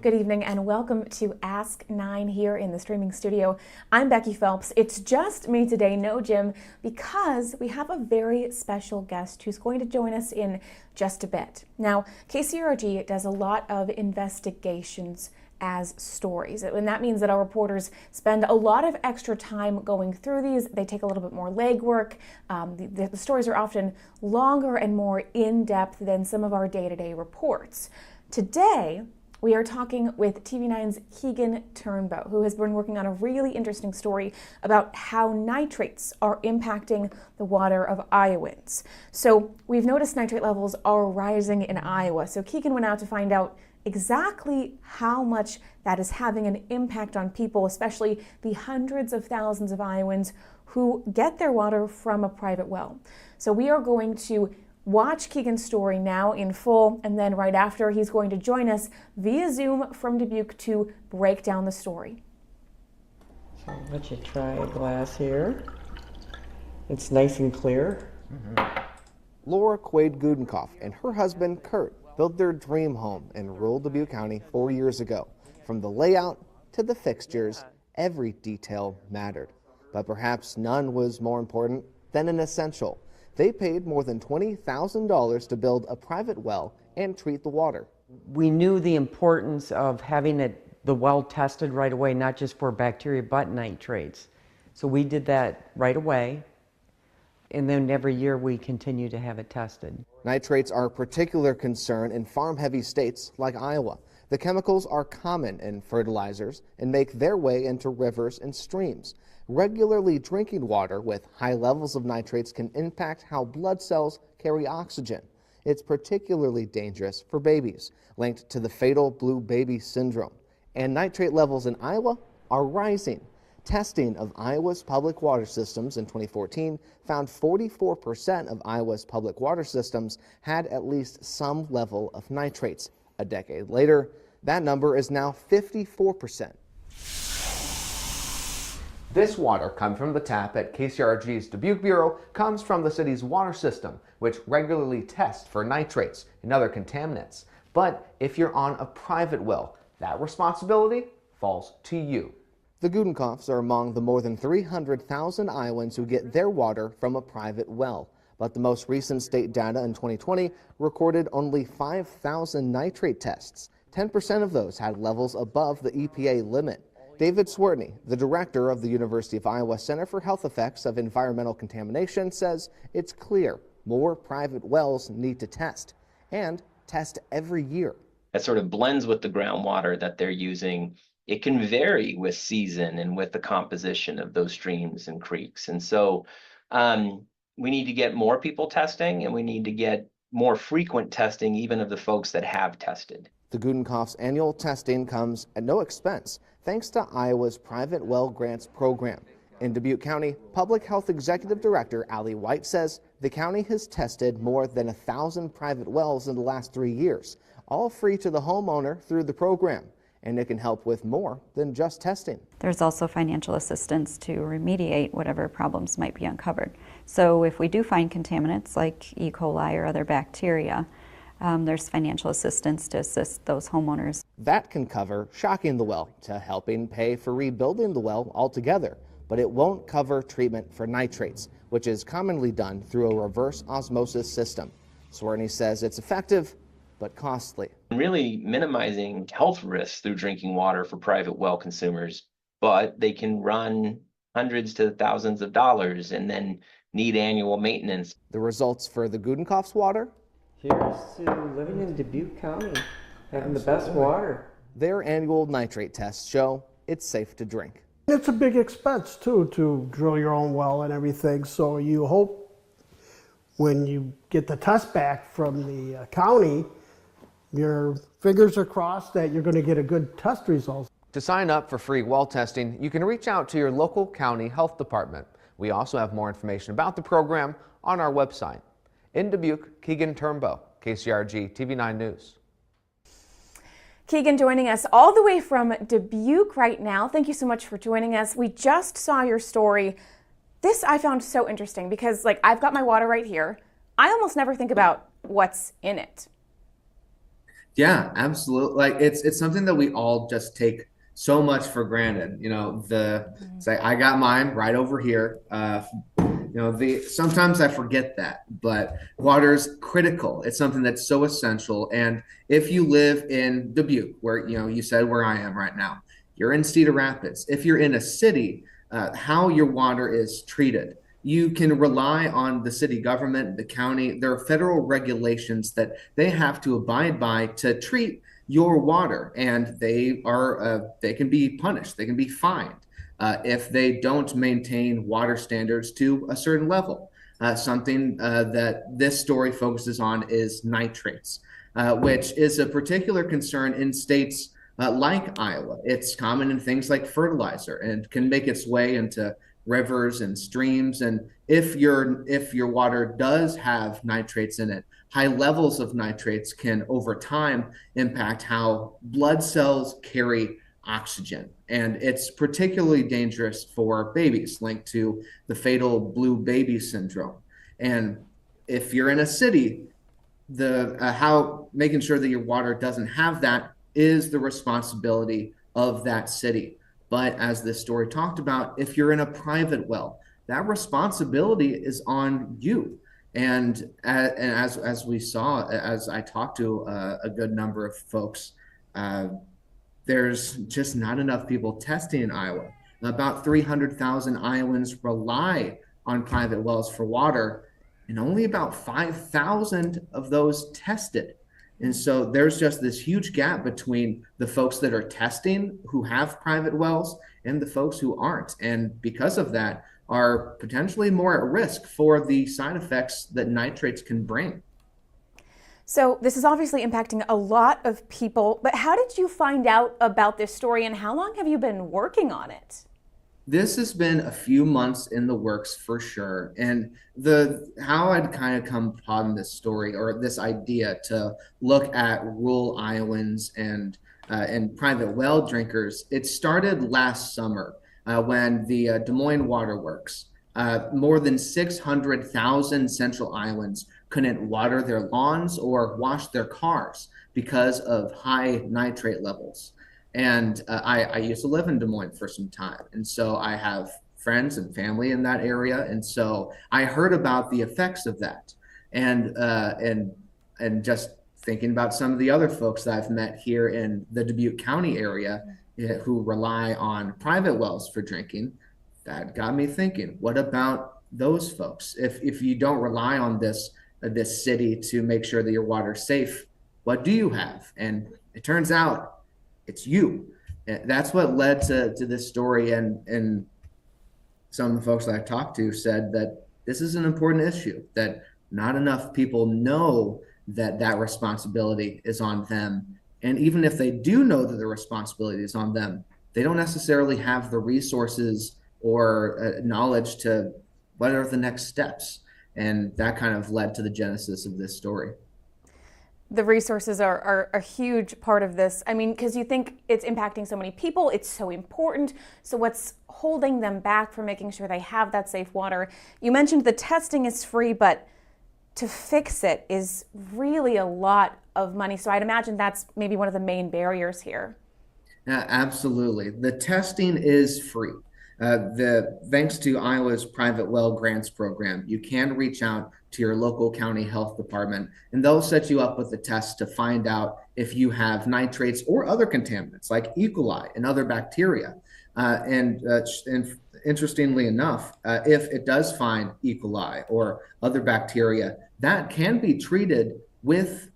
Good evening and welcome to Ask 9 here in the streaming studio. I'm Becky Phelps. It's just me today, no Jim, because we have a very special guest who's going to join us in just a bit. Now, KCRG does a lot of investigations as stories, and that means that our reporters spend a lot of extra time going through these. They take a little bit more legwork. The stories are often longer and more in-depth than some of our day-to-day reports. Today, we are talking with TV9's Keegan Turnbough, who has been working on a really interesting story about how nitrates are impacting the water of Iowans. So we've noticed nitrate levels are rising in Iowa. So Keegan went out to find out exactly how much that is having an impact on people, especially the hundreds of thousands of Iowans who get their water from a private well. So we are going to watch Keegan's story now in full, and then right after, he's going to join us via Zoom from Dubuque to break down the story. So I'll let you try a glass here. It's nice and clear. Laura Quaid-Gudenkoff and her husband, Kurt, built their dream home in rural Dubuque County 4 years ago. From the layout to the fixtures, every detail mattered. But perhaps none was more important than an essential. They paid more than $20,000 to build a private well and treat the water. We knew the importance of having the well tested right away, not just for bacteria, but nitrates. So we did that right away. And then every year we continue to have it tested. Nitrates are a particular concern in farm-heavy states like Iowa. The chemicals are common in fertilizers and make their way into rivers and streams. Regularly drinking water with high levels of nitrates can impact how blood cells carry oxygen. It's particularly dangerous for babies, linked to the fatal blue baby syndrome. And nitrate levels in Iowa are rising. Testing of Iowa's public water systems in 2014 found 44% of Iowa's public water systems had at least some level of nitrates. A decade later, that number is now 54%. This water comes from the tap at KCRG's Dubuque Bureau, comes from the city's water system, which regularly tests for nitrates and other contaminants. But if you're on a private well, that responsibility falls to you. The Gudenkoffs are among the more than 300,000 Iowans who get their water from a private well. But the most recent state data in 2020 recorded only 5,000 nitrate tests. 10% of those had levels above the EPA limit. David Swertney, the director of the University of Iowa Center for Health Effects of Environmental Contamination, says it's clear more private wells need to test, and test every year. That sort of blends with the groundwater that they're using. It can vary with season and with the composition of those streams and creeks. And so we need to get more people testing, and we need to get more frequent testing even of the folks that have tested. The Gudenkoffs' annual testing comes at no expense, thanks to Iowa's Private Well Grants program. In Dubuque County, Public Health Executive Director Allie White says the county has tested more than 1,000 private wells in the last 3 years, all free to the homeowner through the program. And it can help with more than just testing. There's also financial assistance to remediate whatever problems might be uncovered. So if we do find contaminants like E. coli or other bacteria, there's financial assistance to assist those homeowners. That can cover shocking the well to helping pay for rebuilding the well altogether, but it won't cover treatment for nitrates, which is commonly done through a reverse osmosis system. Swertney says it's effective, but costly. Really minimizing health risks through drinking water for private well consumers, but they can run hundreds to thousands of dollars and then need annual maintenance. The results for the Gudenkoffs' water? Here's to living in Dubuque County, having the best water. Their annual nitrate tests show it's safe to drink. It's a big expense too to drill your own well and everything, so you hope when you get the test back from the county, your fingers are crossed that you're going to get a good test result. To sign up for free well testing, you can reach out to your local county health department. We also have more information about the program on our website. In Dubuque, Keegan Turnbough, KCRG TV9 News. Keegan joining us all the way from Dubuque right now. Thank you so much for joining us. We just saw your story. This I found so interesting because, like, I've got my water right here. I almost never think about what's in it. Yeah, absolutely. Like it's something that we all just take so much for granted. Say I got mine right over here. The sometimes I forget that, but water's critical. It's something that's so essential. And if you live in Dubuque, where you said where I am right now, you're in Cedar Rapids. If you're in a city, how your water is treated, you can rely on the city government, the county. There are federal regulations that they have to abide by to treat your water, and they can be punished. They can be fined if they don't maintain water standards to a certain level. Something that this story focuses on is nitrates, which is a particular concern in states like Iowa. It's common in things like fertilizer and can make its way into rivers and streams. And if your water does have nitrates in it, high levels of nitrates can over time impact how blood cells carry oxygen. And it's particularly dangerous for babies, linked to the fatal blue baby syndrome. And if you're in a city, the how making sure that your water doesn't have that is the responsibility of that city. But as this story talked about, if you're in a private well, that responsibility is on you. And as we saw, as I talked to a good number of folks, uh, there's just not enough people testing in Iowa. About 300,000 Iowans rely on private wells for water, and only about 5,000 of those tested. And so there's just this huge gap between the folks that are testing who have private wells and the folks who aren't. And because of that, are potentially more at risk for the side effects that nitrates can bring. So this is obviously impacting a lot of people, but how did you find out about this story and how long have you been working on it? This has been a few months in the works for sure. And the how I'd kind of come upon this story or this idea to look at rural Iowans and private well drinkers, it started last summer when the Des Moines Water Works, more than 600,000 Central Iowans couldn't water their lawns or wash their cars because of high nitrate levels. And I used to live in Des Moines for some time. And so I have friends and family in that area. And so I heard about the effects of that. And just thinking about some of the other folks that I've met here in the Dubuque County area who rely on private wells for drinking, that got me thinking, what about those folks? If you don't rely on this city to make sure that your water's safe, what do you have? And it turns out it's you. That's what led to this story. And some of the folks that I talked to said that this is an important issue, that not enough people know that that responsibility is on them. And even if they do know that the responsibility is on them, they don't necessarily have the resources or knowledge to what are the next steps. And that kind of led to the genesis of this story. The resources are a huge part of this. I mean, because you think it's impacting so many people, it's so important. So what's holding them back from making sure they have that safe water? You mentioned the testing is free, but to fix it is really a lot of money. So I'd imagine that's maybe one of the main barriers here. Absolutely. The testing is free. Thanks to Iowa's private well grants program, you can reach out to your local county health department, and they'll set you up with a test to find out if you have nitrates or other contaminants like E. coli and other bacteria. And interestingly enough, if it does find E. coli or other bacteria, that can be treated with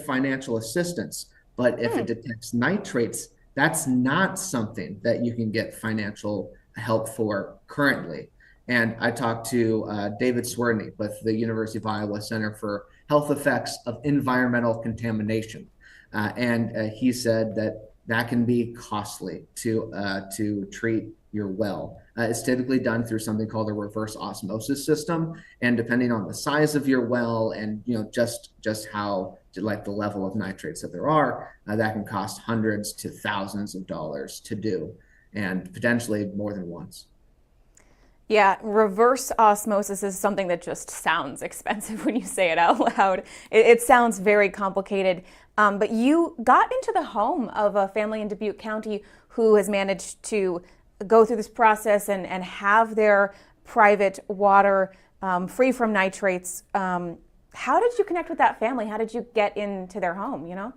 financial assistance. But if it detects nitrates, that's not something that you can get financial help for currently. And I talked to David Swerney with the University of Iowa Center for Health Effects of Environmental Contamination. And he said that that can be costly to treat your well. It's typically done through something called a reverse osmosis system. And depending on the size of your well and just how like the level of nitrates that there are, that can cost hundreds to thousands of dollars to do, and potentially more than once. Yeah, reverse osmosis is something that just sounds expensive when you say it out loud. It sounds very complicated. But you got into the home of a family in Dubuque County who has managed to go through this process and have their private water free from nitrates. How did you connect with that family? How did you get into their home, you know?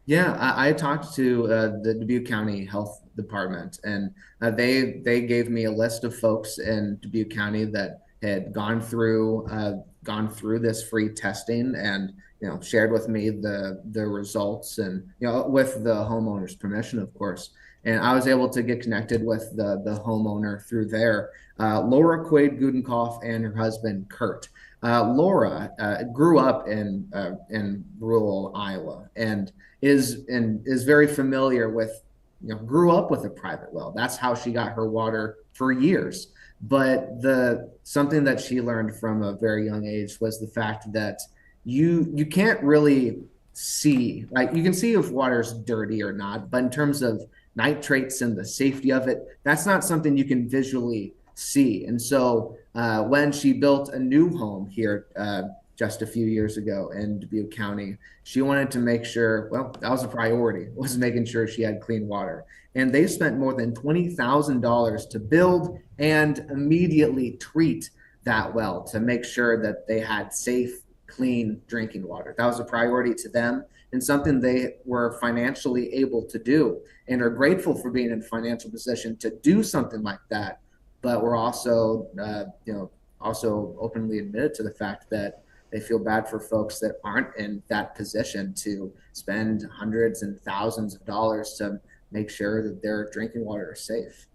Yeah, I talked to the Dubuque County Health Department, and they gave me a list of folks in Dubuque County that had gone through this free testing, and shared with me the results, and with the homeowner's permission, of course. And I was able to get connected with the homeowner through there, Laura Quaid Gudenkoff and her husband Kurt. Laura grew up in rural Iowa, and is very familiar with, grew up with a private well. That's how she got her water for years. But the something that she learned from a very young age was the fact that you can't really see, like, you can see if water's dirty or not, but in terms of nitrates and the safety of it, that's not something you can visually see. And so when she built a new home here just a few years ago in Dubuque County, she wanted to make sure, well, that was a priority, was making sure she had clean water. And they spent more than $20,000 to build and immediately treat that well to make sure that they had safe, clean drinking water. That was a priority to them, and something they were financially able to do, and are grateful for being in a financial position to do something like that. But we're also, also openly admitted to the fact that they feel bad for folks that aren't in that position to spend hundreds and thousands of dollars to make sure that their drinking water is safe.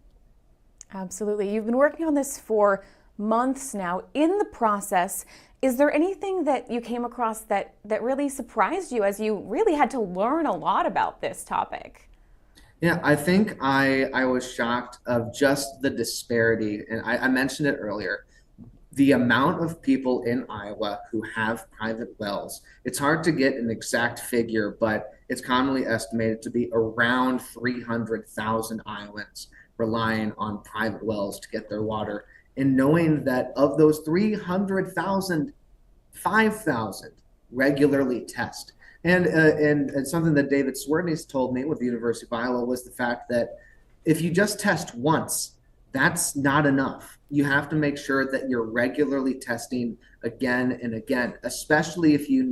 Absolutely. You've been working on this for months now. In the process, is there anything that you came across that really surprised you as you really had to learn a lot about this topic? Yeah, I think I was shocked of just the disparity, and I mentioned it earlier. The amount of people in Iowa who have private wells, it's hard to get an exact figure, but it's commonly estimated to be around 300,000 Iowans relying on private wells to get their water. And knowing that of those 300,000, 5,000 regularly test. And something that David Swerdney's told me with the University of Iowa was the fact that if you just test once, that's not enough. You have to make sure that you're regularly testing again and again, especially if you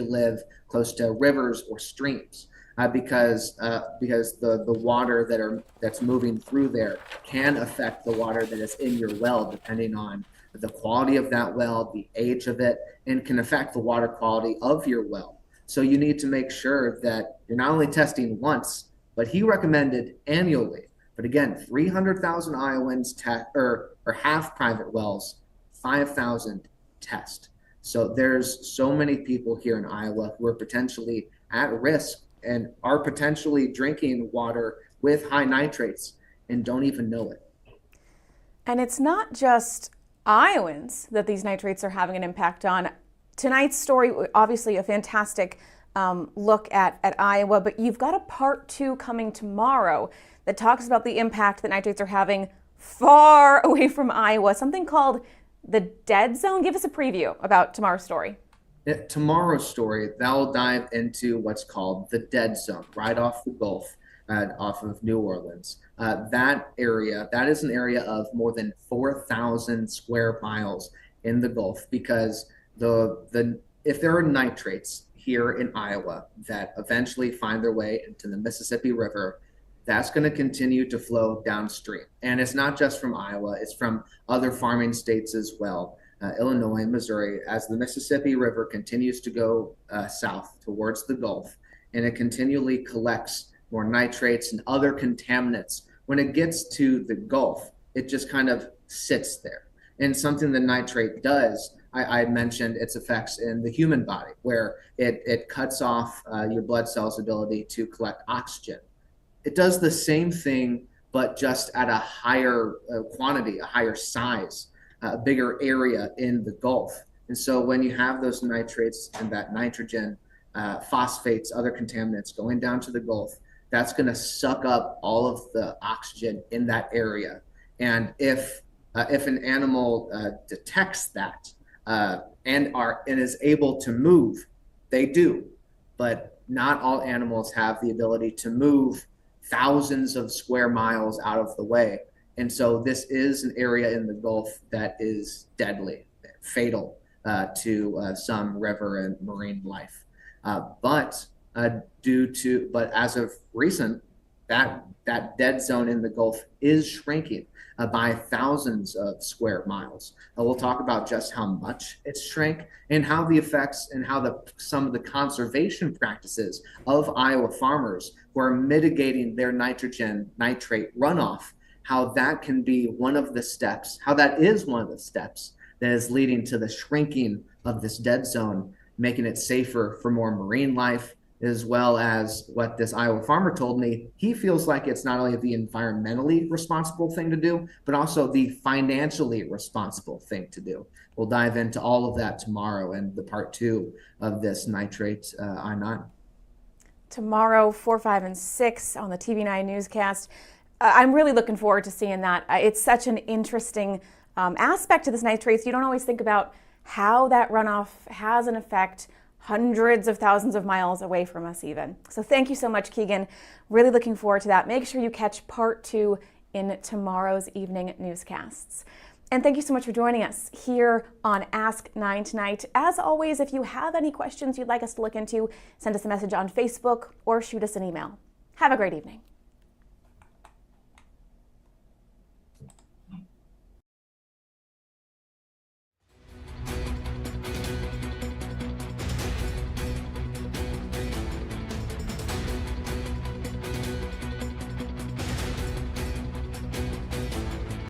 live close to rivers or streams, because the water that's moving through there can affect the water that is in your well, depending on the quality of that well, the age of it, and can affect the water quality of your well. So you need to make sure that you're not only testing once, but he recommended annually. But again, 300,000 Iowans have private wells, 5,000 test. So there's so many people here in Iowa who are potentially at risk and are potentially drinking water with high nitrates and don't even know it. And it's not just Iowans that these nitrates are having an impact on. Tonight's story, obviously a fantastic look at Iowa, but you've got a part 2 coming tomorrow that talks about the impact that nitrates are having far away from Iowa, something called the dead zone. Give us a preview about tomorrow's story. Tomorrow's story, that will dive into what's called the dead zone, right off the Gulf, off of New Orleans. That area, that is an area of more than 4,000 square miles in the Gulf, because if there are nitrates here in Iowa that eventually find their way into the Mississippi River, that's going to continue to flow downstream. And it's not just from Iowa, it's from other farming states as well, Illinois, Missouri, as the Mississippi River continues to go south towards the Gulf, and it continually collects more nitrates and other contaminants. When it gets to the Gulf, it just kind of sits there. And something the nitrate does, I mentioned its effects in the human body, where it cuts off your blood cells' ability to collect oxygen. It does the same thing, but just at a higher quantity, a higher size, a bigger area in the Gulf. And so when you have those nitrates and that nitrogen, phosphates, other contaminants going down to the Gulf, that's going to suck up all of the oxygen in that area. And if If an animal detects that and is able to move, they do. But not all animals have the ability to move thousands of square miles out of the way. And so this is an area in the Gulf that is deadly, fatal to some river and marine life. But as of recent, that dead zone in the Gulf is shrinking by thousands of square miles. We'll talk about just how much it's shrank and how the effects and how some of the conservation practices of Iowa farmers who are mitigating their nitrate runoff, how that can be one of the steps, how that is one of the steps that is leading to the shrinking of this dead zone, making it safer for more marine life, as well as what this Iowa farmer told me. He feels like it's not only the environmentally responsible thing to do, but also the financially responsible thing to do. We'll dive into all of that tomorrow in the part 2 of this nitrate I-9. Tomorrow, 4, 5, and 6 on the TV9 newscast. I'm really looking forward to seeing that. It's such an interesting aspect to this nitrates. You don't always think about how that runoff has an effect hundreds of thousands of miles away from us even. So thank you so much, Keegan. Really looking forward to that. Make sure you catch part 2 in tomorrow's evening newscasts. And thank you so much for joining us here on Ask 9 tonight. As always, if you have any questions you'd like us to look into, send us a message on Facebook or shoot us an email. Have a great evening.